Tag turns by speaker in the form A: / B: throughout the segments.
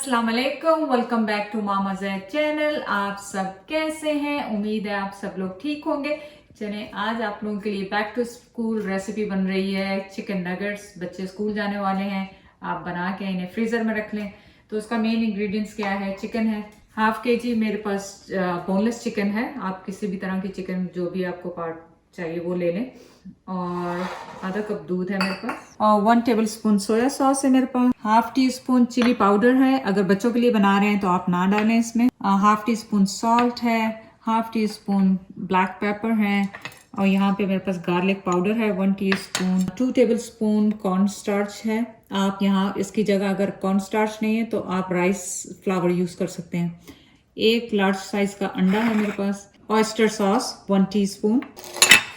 A: अस्सलाम वालेकुम, welcome back to Mama Zaid channel. आप सब कैसे हैं? उम्मीद है आप सब लोग ठीक होंगे। चलें, आज आप लोगों के लिए बैक टू स्कूल रेसिपी बन रही है चिकन नगेट्स। बच्चे स्कूल जाने वाले हैं, आप बना के इन्हें फ्रीज़र में रख लें। तो उसका मेन इंग्रेडिएंट्स क्या है? चिकन है, हाफ के जी मेरे पास बोनलेस चिकन है। आप किसी भी तरह की चिकन जो भी आपको पार्ट चाहिए वो ले लें। और आधा कप दूध है मेरे पास, और 1 टेबल स्पून सोया सॉस है मेरे पास। Half teaspoon chilli powder है, अगर बच्चों के लिए बना रहे हैं तो आप ना डालें इसमें। हाफ टी स्पून सॉल्ट है, half tea spoon black pepper है, और यहाँ पे मेरे पास गार्लिक पाउडर है 1 teaspoon. 2 table spoon corn starch है। आप यहाँ इसकी जगह अगर कॉर्न स्टार्च नहीं है तो आप राइस फ्लावर यूज कर सकते हैं। 1 लार्ज साइज का अंडा है मेरे पास। Oyster sauce 1 teaspoon.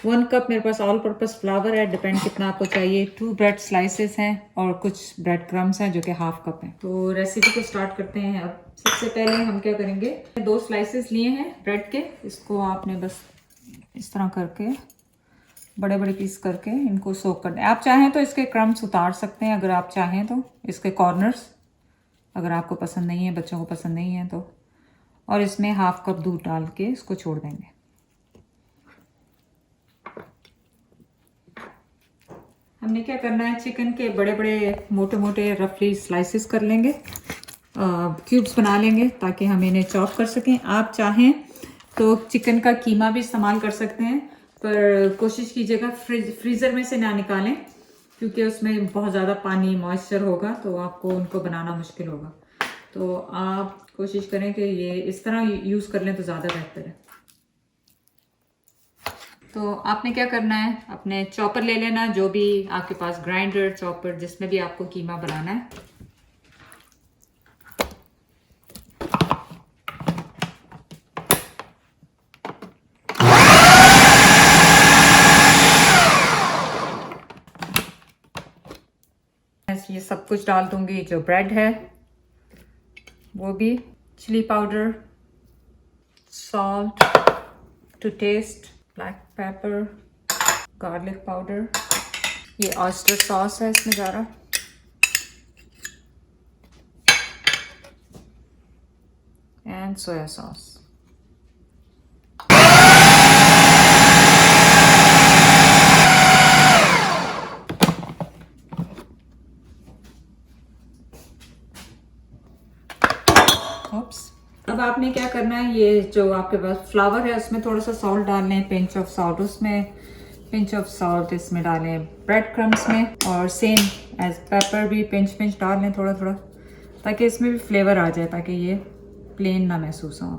A: 1 कप मेरे पास ऑल पर्पस फ्लावर है, डिपेंड कितना आपको चाहिए। 2 ब्रेड स्लाइसेस हैं और कुछ ब्रेड क्रम्स हैं जो कि हाफ कप हैं। तो रेसिपी को स्टार्ट करते हैं। अब सबसे पहले हम क्या करेंगे, 2 स्लाइसेस लिए हैं ब्रेड के। इसको आपने बस इस तरह करके बड़े बड़े पीस करके इनको सोक करना है। आप चाहें तो इसके क्रम्स उतार सकते हैं, अगर आप चाहें तो इसके कॉर्नर्स, अगर आपको पसंद नहीं है, बच्चों को पसंद नहीं है तो। और इसमें हाफ कप दूध डाल के इसको छोड़ देंगे। हमने क्या करना है, चिकन के बड़े बड़े मोटे मोटे रफली स्लाइसेस कर लेंगे, क्यूब्स बना लेंगे ताकि हम इन्हें चॉप कर सकें। आप चाहें तो चिकन का कीमा भी इस्तेमाल कर सकते हैं, पर कोशिश कीजिएगा फ्रीज़र में से ना निकालें, क्योंकि उसमें बहुत ज़्यादा पानी मॉइस्चर होगा तो आपको उनको बनाना मुश्किल होगा। तो आप कोशिश करें कि ये इस तरह यूज़ कर लें तो ज़्यादा बेहतर है। तो आपने क्या करना है, अपने चॉपर ले लेना, जो भी आपके पास, ग्राइंडर, चॉपर, जिसमें भी आपको कीमा बनाना है। ये सब कुछ डाल दूंगी, जो ब्रेड है वो भी, chilli powder, salt to taste, black pepper, garlic powder, ये ऑयस्टर सॉस है इसमें ज़रा, एंड सोया सॉस। अब आपने क्या करना है, ये जो आपके पास फ्लावर है उसमें थोड़ा सा सॉल्ट डालें, पिंच ऑफ सॉल्ट उसमें, पिंच ऑफ सॉल्ट इसमें डालें ब्रेड क्रम्स में, और सेम एज पेपर भी पिंच डाल लें थोड़ा थोड़ा, ताकि इसमें भी फ्लेवर आ जाए, ताकि ये प्लेन ना महसूस हो।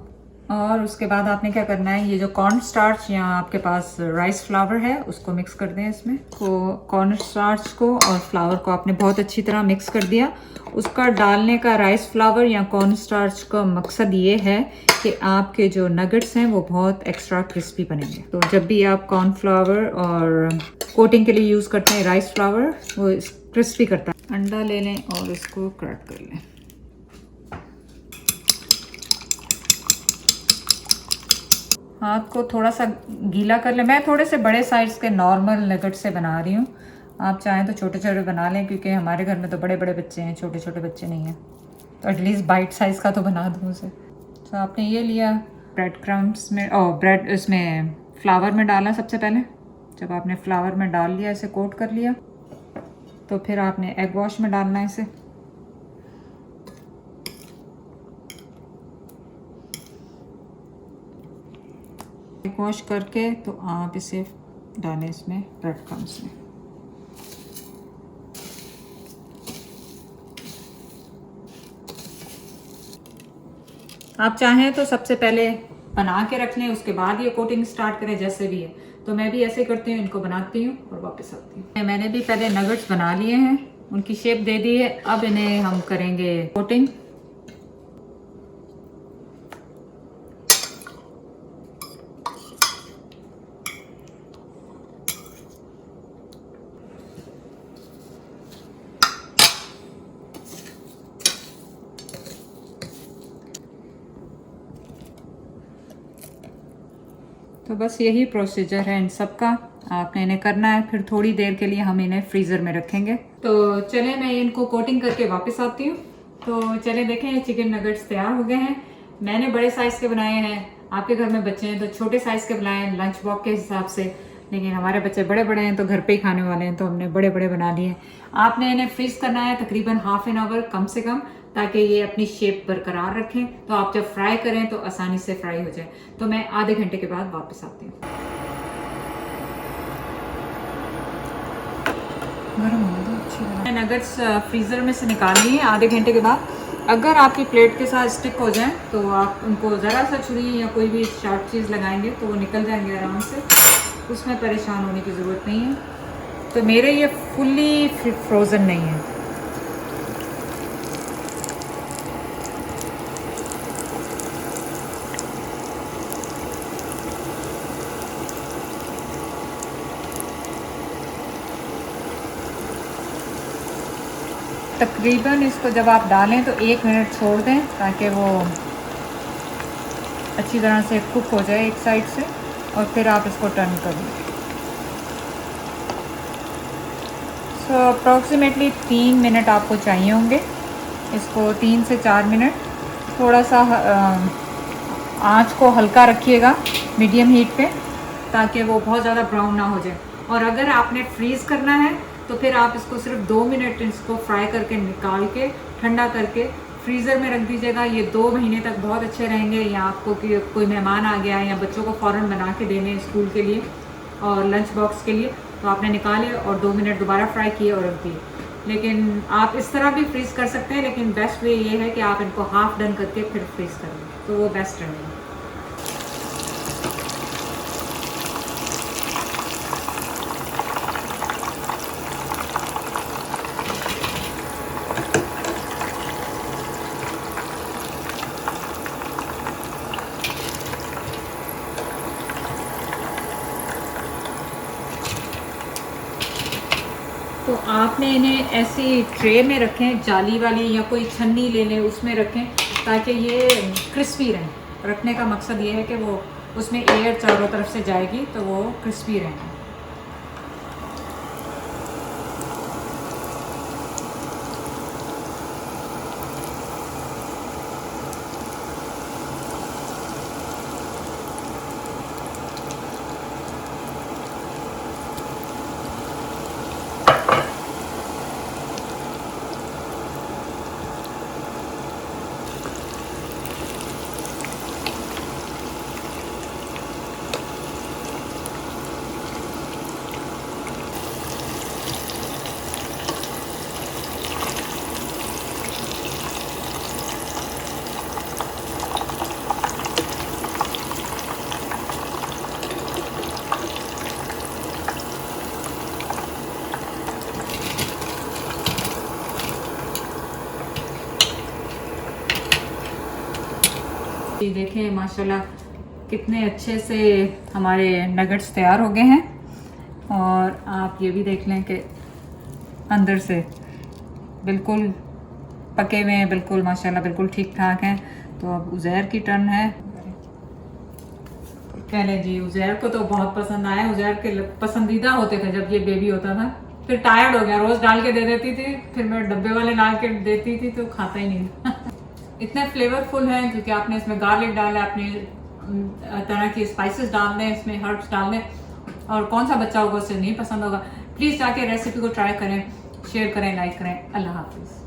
A: और उसके बाद आपने क्या करना है, ये जो कॉर्न स्टार्च या आपके पास राइस फ्लावर है उसको मिक्स कर दें इसमें। तो कॉर्न स्टार्च को और फ्लावर को आपने बहुत अच्छी तरह मिक्स कर दिया। उसका डालने का, राइस फ्लावर या कॉर्न स्टार्च का मकसद ये है कि आपके जो नगेट्स हैं वो बहुत एक्स्ट्रा क्रिस्पी बनेंगे। तो जब भी आप कॉर्न फ्लावर और कोटिंग के लिए यूज़ करते हैं राइस फ्लावर, वो क्रिस्पी करता है। अंडा ले लें और इसको क्रैक कर लें। हाथ को थोड़ा सा गीला कर लें। मैं थोड़े से बड़े साइज़ के नॉर्मल नगेट से बना रही हूँ, आप चाहें तो छोटे छोटे बना लें, क्योंकि हमारे घर में तो बड़े बड़े बच्चे हैं, छोटे छोटे बच्चे नहीं हैं, तो एटलीस्ट बाइट साइज़ का तो बना दूँ उसे। तो आपने ये लिया, ब्रेड क्रम्स में, और ब्रेड इसमें फ्लावर में डाला सबसे पहले। जब आपने फ्लावर में डाल लिया, इसे कोट कर लिया, तो फिर आपने एग वॉश में डालना है इसे। एग वॉश करके तो आप इसे डालें इसमें ब्रेड क्रम्स में। आप चाहें तो सबसे पहले बना के रख लें, उसके बाद ये कोटिंग स्टार्ट करें, जैसे भी है। तो मैं भी ऐसे करती हूँ, इनको बनाती हूँ और वापस आती हूँ। मैंने भी पहले नगेट्स बना लिए हैं, उनकी शेप दे दी है। अब इन्हें हम करेंगे कोटिंग। तो बस यही प्रोसीजर है इन सब का, आपने इन्हें करना है। फिर थोड़ी देर के लिए हम इन्हें फ्रीज़र में रखेंगे। तो चलें, मैं इनको कोटिंग करके वापस आती हूँ। तो चले देखें, चिकन नगेट्स तैयार हो गए हैं। मैंने बड़े साइज के बनाए हैं, आपके घर में बच्चे हैं तो छोटे साइज के बनाए लंच बॉक्स के हिसाब से, लेकिन हमारे बच्चे बड़े बड़े हैं तो घर पे ही खाने वाले हैं तो हमने बड़े बड़े बना लिए। आपने इन्हें फ्रीज करना है तकरीबन हाफ एन आवर कम से कम, ताकि ये अपनी शेप बरकरार रखें, तो आप जब फ्राई करें तो आसानी से फ्राई हो जाए। तो मैं आधे घंटे के बाद वापस आती हूँ। नगेट्स फ्रीज़र में से निकाल लिए आधे घंटे के बाद। अगर आपकी प्लेट के साथ स्टिक हो जाए तो आप उनको ज़रा सा छुरी या कोई भी शार्प चीज़ लगाएंगे तो वो निकल जाएंगे आराम से, उसमें परेशान होने की ज़रूरत नहीं है। तो मेरे ये फुल्ली फ्रोज़न नहीं है। तकरीबन इसको जब आप डालें तो 1 मिनट छोड़ दें ताकि वो अच्छी तरह से कुक हो जाए एक साइड से, और फिर आप इसको टर्न कर दें। सो अप्रॉक्सीमेटली 3 मिनट आपको चाहिए होंगे इसको, 3 से 4 मिनट। थोड़ा सा आँच को हल्का रखिएगा मीडियम हीट पे, ताकि वो बहुत ज़्यादा ब्राउन ना हो जाए। और अगर आपने फ्रीज़ करना है तो फिर आप इसको सिर्फ 2 मिनट इसको फ्राई करके निकाल के ठंडा करके फ्रीज़र में रख दीजिएगा। ये 2 महीने तक बहुत अच्छे रहेंगे। या आपको कि कोई मेहमान आ गया या बच्चों को फ़ौरन बना के देने स्कूल के लिए और लंच बॉक्स के लिए, तो आपने निकाले और 2 मिनट दोबारा फ्राई किए और रख दिए। लेकिन आप इस तरह भी फ्रीज़ कर सकते हैं, लेकिन बेस्ट वे ये है कि आप इनको हाफ़ डन करके फिर फ्रीज़ कर लें, तो वो बेस्ट रहेगा। तो आपने इन्हें ऐसी ट्रे में रखें, जाली वाली या कोई छन्नी ले लें उसमें रखें, ताकि ये क्रिस्पी रहें। रखने का मकसद ये है कि वो उसमें एयर चारों तरफ से जाएगी तो वो क्रिस्पी रहेंगे। ये देखें माशाल्लाह कितने अच्छे से हमारे नगेट्स तैयार हो गए हैं। और आप ये भी देख लें कि अंदर से बिल्कुल पके हुए हैं, बिल्कुल माशाल्लाह बिल्कुल ठीक ठाक हैं। तो अब उज़ैर की टर्न है। कह लें जी, उज़ैर को तो बहुत पसंद आया। उज़ैर के पसंदीदा होते थे जब ये बेबी होता था, फिर टायर्ड हो गया, रोज़ डाल के दे देती थी, फिर मैं डब्बे वाले ला के देती थी तो खाता ही नहीं। इतने फ्लेवरफुल हैं क्योंकि आपने इसमें गार्लिक डाला, अपने तरह की स्पाइसेस डाल दें, इसमें हर्ब्स डाल दें, और कौन सा बच्चा होगा उसे नहीं पसंद होगा। प्लीज़ जाके रेसिपी को ट्राई करें, शेयर करें, लाइक करें। अल्लाह हाफिज़।